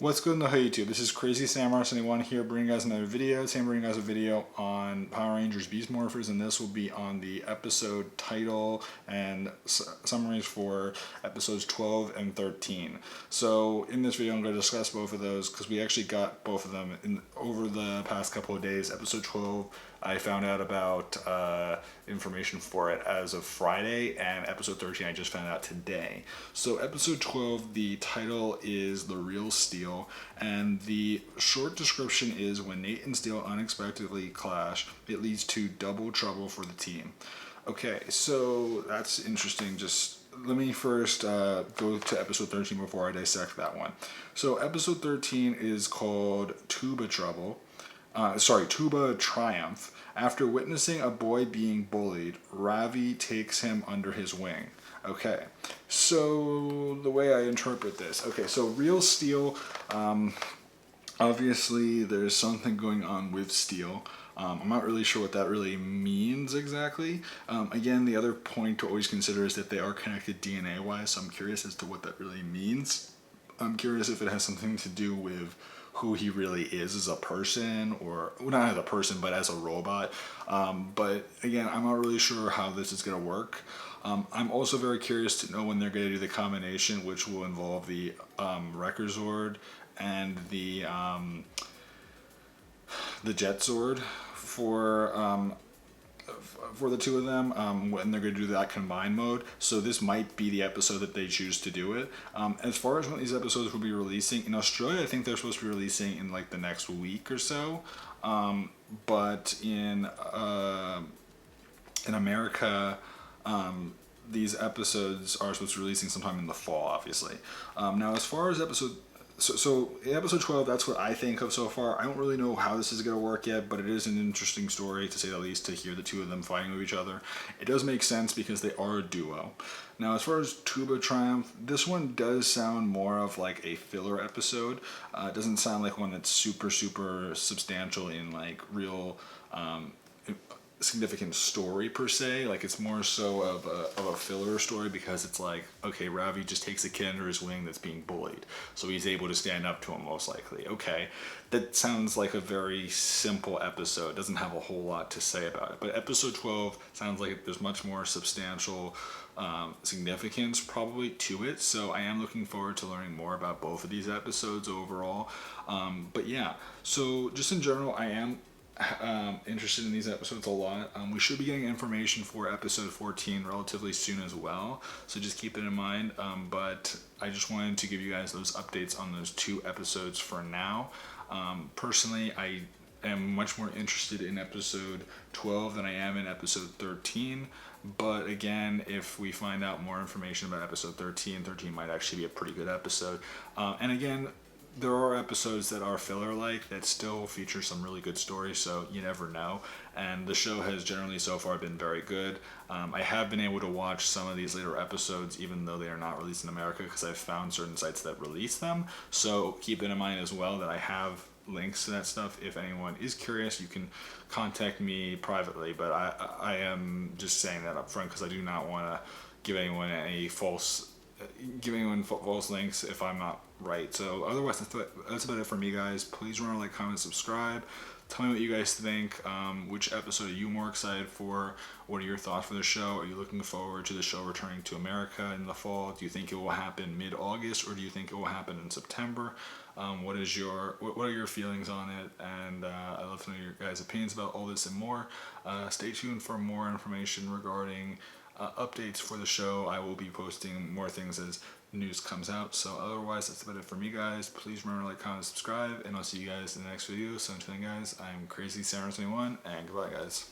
What's good in the hood YouTube? This is Crazy Samurai71 here bringing you guys another video. Today I'm bringing you guys a video on Power Rangers Beast Morphers, and this will be on the episode title and summaries for episodes 12 and 13. So in this video I'm going to discuss both of those because we actually got both of them over the past couple of days. Episode 12 I found out about information for it as of Friday, and episode 13 I just found out today. So episode 12, the title is The Real Steel, and the short description is when Nate and Steel unexpectedly clash, it leads to double trouble for the team. Okay, so that's interesting. Just let me first go to episode 13 before I dissect that one. So episode 13 is called Tuba Triumph. After witnessing a boy being bullied, Ravi takes him under his wing. Okay, so the way I interpret this. Okay, so Real Steel, obviously there's something going on with Steel. I'm not really sure what that really means exactly. Again, the other point to always consider is that they are connected DNA-wise, so I'm curious as to what that really means. I'm curious if it has something to do with who he really is as a person, or well, not as a person, but as a robot. But again, I'm not really sure how this is going to work. I'm also very curious to know when they're going to do the combination, which will involve the Wrecker Zord and the Jet Zord for the two of them, when they're going to do that combined mode. So this might be the episode that they choose to do it. As far as when these episodes will be releasing, in Australia I think they're supposed to be releasing in like the next week or so, but in America, these episodes are supposed to be releasing sometime in the fall, obviously. Now as far as So in episode 12, that's what I think of so far. I don't really know how this is going to work yet, but it is an interesting story, to say the least, to hear the two of them fighting with each other. It does make sense because they are a duo. Now, as far as Tuba Triumph, this one does sound more of like a filler episode. It doesn't sound like one that's super substantial in like real significant story per se. Like, it's more so of a filler story, because it's like, okay, Ravi just takes a kid under his wing that's being bullied, so he's able to stand up to him most likely. Okay, that sounds like a very simple episode, doesn't have a whole lot to say about it. But episode 12 sounds like there's much more substantial significance probably to it, so I am looking forward to learning more about both of these episodes overall. But yeah, so just in general, I am interested in these episodes a lot. We should be getting information for episode 14 relatively soon as well, so just keep it in mind. But I just wanted to give you guys those updates on those two episodes for now. Personally, I am much more interested in episode 12 than I am in episode 13. But again, if we find out more information about episode 13 might actually be a pretty good episode. And again, there are episodes that are filler-like that still feature some really good stories, so you never know. And the show has generally so far been very good. I have been able to watch some of these later episodes even though they are not released in America, because I've found certain sites that release them. So keep it in mind as well that I have links to that stuff. If anyone is curious, you can contact me privately, but I am just saying that up front because I do not want to give anyone false links if I'm not right. So otherwise, that's about it for me, guys. Please remember to like, comment, subscribe. Tell me what you guys think. Which episode are you more excited for? What are your thoughts for the show? Are you looking forward to the show returning to America in the fall? Do you think it will happen mid-August, or do you think it will happen in September? What are your feelings on it? And I'd love to know your guys' opinions about all this and more. Stay tuned for more information regarding updates for the show. I will be posting more things as news comes out. So otherwise, that's about it for me, guys. Please remember to like, comment, subscribe, and I'll see you guys in the next video. So until then, guys, I'm Crazy Samurai71, and goodbye, guys.